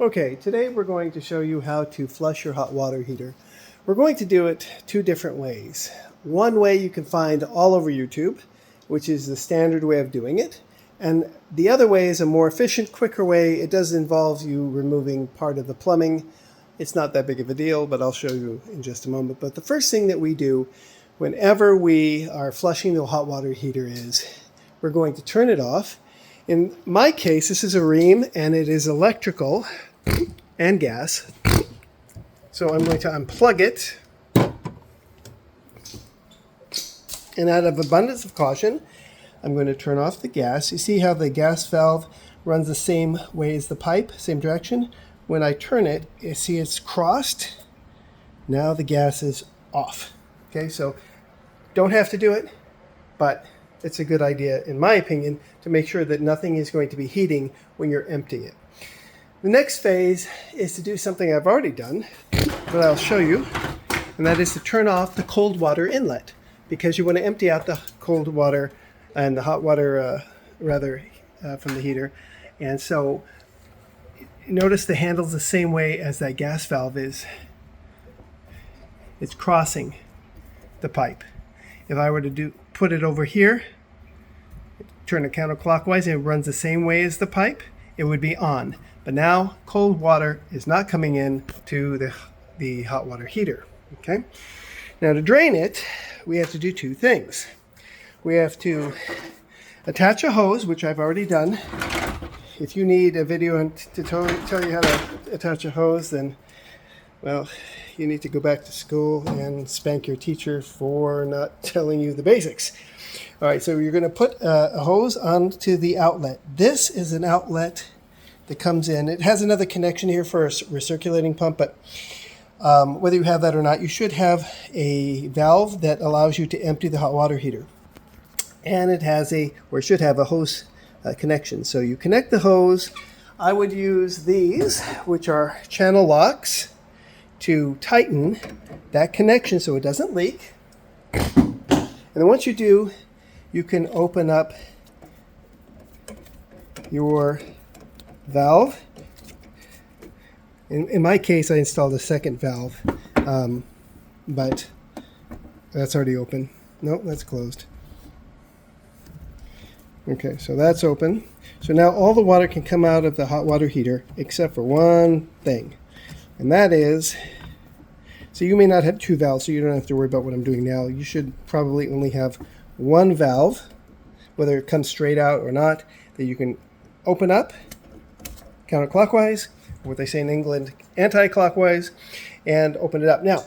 Okay, today we're going to show you how to flush your hot water heater. We're going to do it two different ways. One way you can find all over YouTube, which is the standard way of doing it. And the other way is a more efficient, quicker way. It does involve you removing part of the plumbing. It's not that big of a deal, but I'll show you in just a moment. But the first thing that we do whenever we are flushing the hot water heater is we're going to turn it off. In my case, this is a Rheem and it is electrical and gas. So I'm going to unplug it. And out of abundance of caution, I'm going to turn off the gas. You see how the gas valve runs the same way as the pipe, same direction? When I turn it, you see it's crossed. Now the gas is off. Okay, so don't have to do it, but it's a good idea, in my opinion, to make sure that nothing is going to be heating when you're emptying it. The next phase is to do something I've already done, but I'll show you, and that is to turn off the cold water inlet, because you want to empty out the cold water and the hot water, from the heater. And so notice the handle's the same way as that gas valve is. It's crossing the pipe. If I were to put it over here, turn it counterclockwise, and it runs the same way as the pipe, it would be on. But now cold water is not coming in to the hot water heater. Okay. Now to drain it, we have to do two things. We have to attach a hose, which I've already done. If you need a video to tell you how to attach a hose, then, well, you need to go back to school and spank your teacher for not telling you the basics. All right, so you're going to put a hose onto the outlet. This is an outlet that comes in. It has another connection here for a recirculating pump, but whether you have that or not, you should have a valve that allows you to empty the hot water heater. And it has it should have a hose connection. So you connect the hose. I would use these, which are channel locks, to tighten that connection so it doesn't leak. And then once you do, you can open up your valve. In my case, I installed a second valve, but that's already open. Nope, that's closed. Okay, so that's open. So now all the water can come out of the hot water heater except for one thing. And that is, so you may not have two valves, so you don't have to worry about what I'm doing now. You should probably only have one valve, whether it comes straight out or not, that you can open up counterclockwise, or what they say in England, anti-clockwise, and open it up. Now,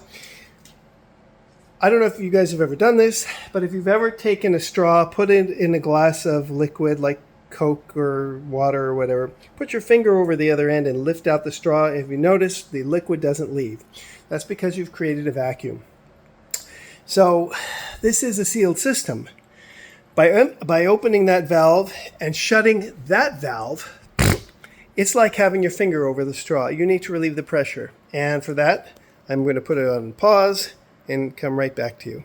I don't know if you guys have ever done this, but if you've ever taken a straw, put it in a glass of liquid like Coke or water or whatever, put your finger over the other end and lift out the straw. If you notice, the liquid doesn't leave. That's because you've created a vacuum. So this is a sealed system. By opening that valve and shutting that valve, it's like having your finger over the straw. You need to relieve the pressure. And for that, I'm going to put it on pause and come right back to you.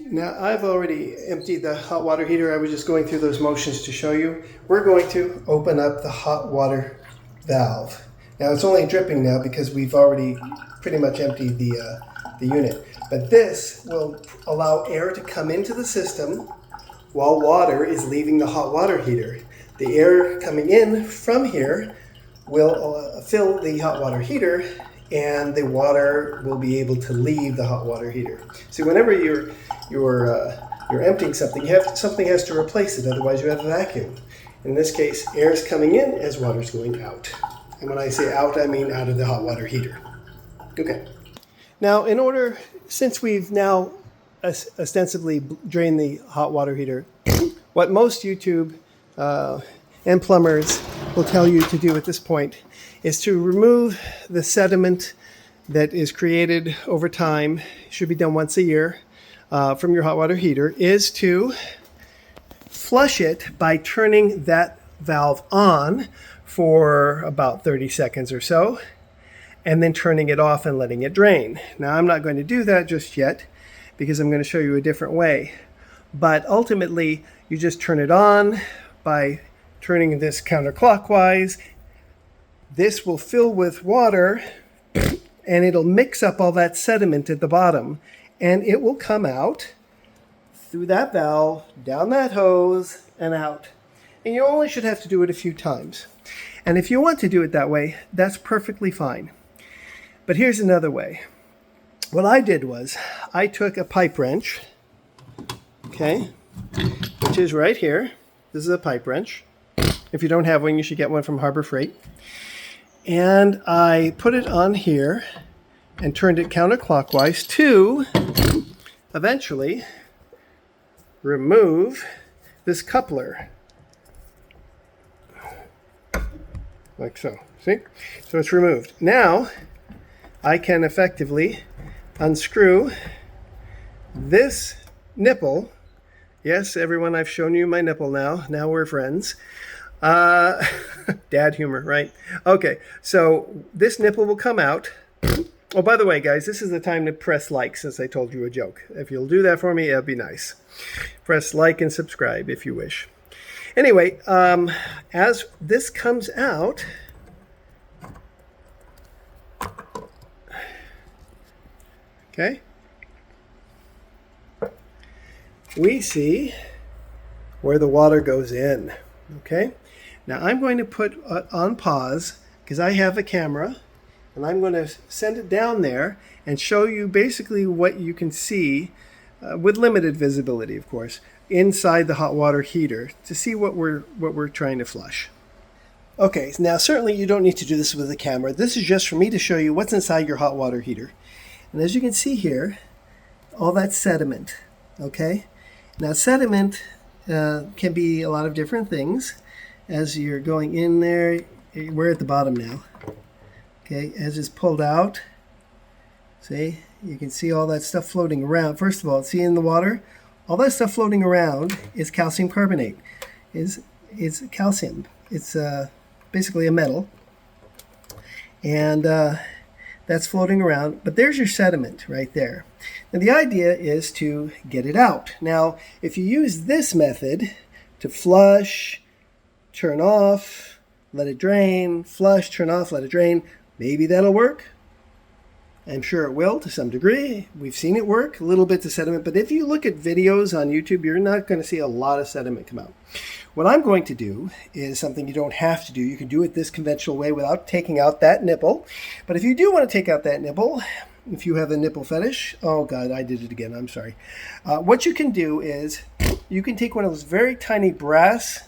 Now, I've already emptied the hot water heater. I was just going through those motions to show you. We're going to open up the hot water valve. Now, it's only dripping now because we've already pretty much emptied the unit. But this will allow air to come into the system while water is leaving the hot water heater. The air coming in from here will fill the hot water heater, and the water will be able to leave the hot water heater. So whenever you're emptying something, something has to replace it, otherwise you have a vacuum. In this case, air is coming in as water is going out. And when I say out, I mean out of the hot water heater. Okay. Now, since we've now ostensibly drained the hot water heater, what most YouTube and plumbers will tell you to do at this point is to remove the sediment that is created over time, should be done once a year, from your hot water heater, is to flush it by turning that valve on for about 30 seconds or so, and then turning it off and letting it drain. Now, I'm not going to do that just yet because I'm going to show you a different way. But ultimately, you just turn it on by turning this counterclockwise this will fill with water and it'll mix up all that sediment at the bottom, and it will come out through that valve, down that hose, and out. And you only should have to do it a few times. And if you want to do it that way, that's perfectly fine. But here's another way. What I did was I took a pipe wrench, okay, which is right here. This is a pipe wrench. If you don't have one, you should get one from Harbor Freight. And I put it on here and turned it counterclockwise to eventually remove this coupler. Like so. See? So it's removed. Now I can effectively unscrew this nipple. Yes, everyone, I've shown you my nipple now. Now we're friends. Dad humor, right? Okay, so this nipple will come out. Oh, by the way, guys, this is the time to press like, since I told you a joke. If you'll do that for me, that'd be nice. Press like and subscribe if you wish. Anyway, as this comes out, okay, we see where the water goes in. Okay, now I'm going to put on pause because I have a camera, and I'm going to send it down there and show you basically what you can see with limited visibility, of course, inside the hot water heater to see what we're trying to flush. Okay, now certainly you don't need to do this with a camera. This is just for me to show you what's inside your hot water heater. And as you can see here, all that sediment, okay? Now sediment can be a lot of different things. As you're going in there, we're at the bottom now. Okay, as it's pulled out, see, you can see all that stuff floating around. First of all, see in the water, all that stuff floating around is calcium carbonate. Is calcium. It's basically a metal, and that's floating around. But there's your sediment right there. Now the idea is to get it out. Now, if you use this method to flush, turn off, let it drain, flush, turn off, let it drain, maybe that'll work. I'm sure it will to some degree. We've seen it work, a little bit to sediment, but if you look at videos on YouTube, you're not going to see a lot of sediment come out. What I'm going to do is something you don't have to do. You can do it this conventional way without taking out that nipple. But if you do want to take out that nipple, if you have a nipple fetish, oh God, I did it again, I'm sorry. What you can do is you can take one of those very tiny brass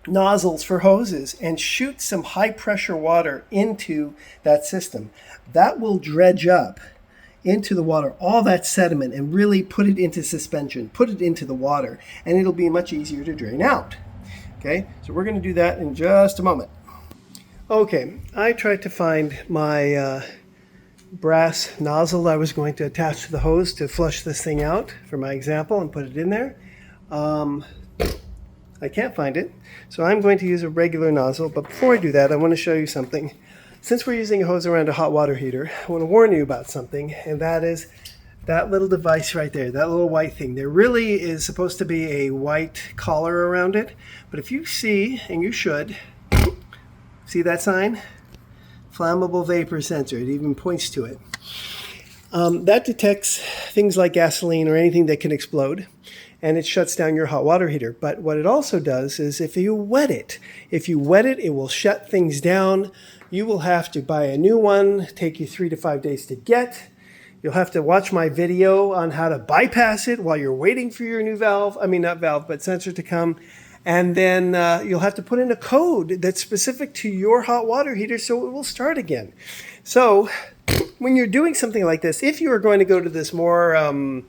nozzles for hoses and shoot some high pressure water into that system. That will dredge up into the water all that sediment and really put it into suspension, put it into the water, and it'll be much easier to drain out. Okay, so we're going to do that in just a moment. Okay, I tried to find my brass nozzle I was going to attach to the hose to flush this thing out for my example and put it in there. I can't find it, so I'm going to use a regular nozzle. But before I do that, I want to show you something. Since we're using a hose around a hot water heater, I want to warn you about something, and that is that little device right there, that little white thing. There really is supposed to be a white collar around it, but if you see, and you should, see that sign? Flammable vapor sensor. It even points to it. That detects things like gasoline or anything that can explode, and it shuts down your hot water heater. But what it also does is if you wet it, it will shut things down. You will have to buy a new one, take you 3 to 5 days to get. You'll have to watch my video on how to bypass it while you're waiting for your new sensor to come. And then you'll have to put in a code that's specific to your hot water heater so it will start again. So when you're doing something like this, if you are going to go to this more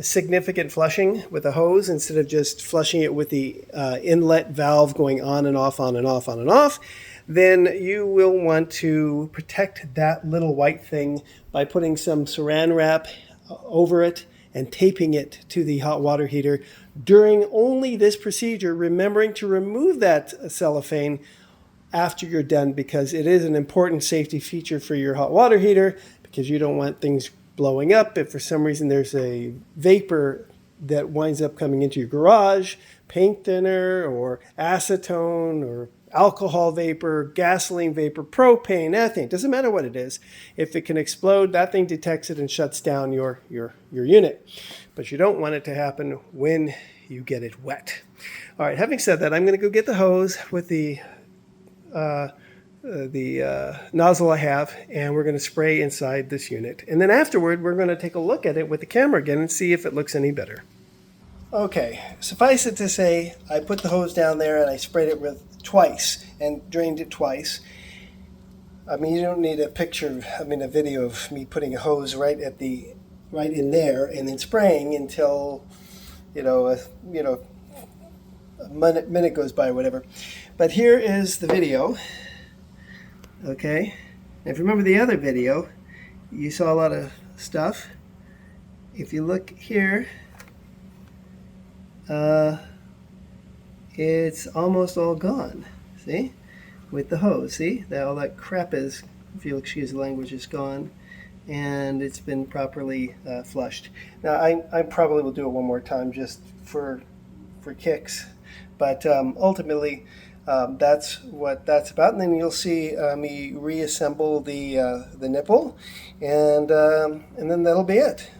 significant flushing with a hose instead of just flushing it with the inlet valve going on and off, on and off, on and off, then you will want to protect that little white thing by putting some saran wrap over it and taping it to the hot water heater during only this procedure, remembering to remove that cellophane after you're done, because it is an important safety feature for your hot water heater, because you don't want things blowing up if for some reason there's a vapor that winds up coming into your garage, paint thinner or acetone or alcohol vapor, gasoline vapor, propane, ethane, doesn't matter what it is. If it can explode, that thing detects it and shuts down your unit. But you don't want it to happen when you get it wet. All right, having said that, I'm going to go get the hose with the nozzle I have, and we're going to spray inside this unit. And then afterward, we're going to take a look at it with the camera again and see if it looks any better. Okay, suffice it to say, I put the hose down there and I sprayed it with twice and drained it twice. I mean, you don't need a video of me putting a hose right in there and then spraying until a minute goes by or whatever. But here is the video. Okay, and if you remember the other video, you saw a lot of stuff. If you look here, it's almost all gone. See, with the hose, see that all that crap is, if you'll excuse the language, is gone, and it's been properly flushed. Now I probably will do it one more time just for kicks, but ultimately that's what that's about. And then you'll see me reassemble the nipple, and then that'll be it.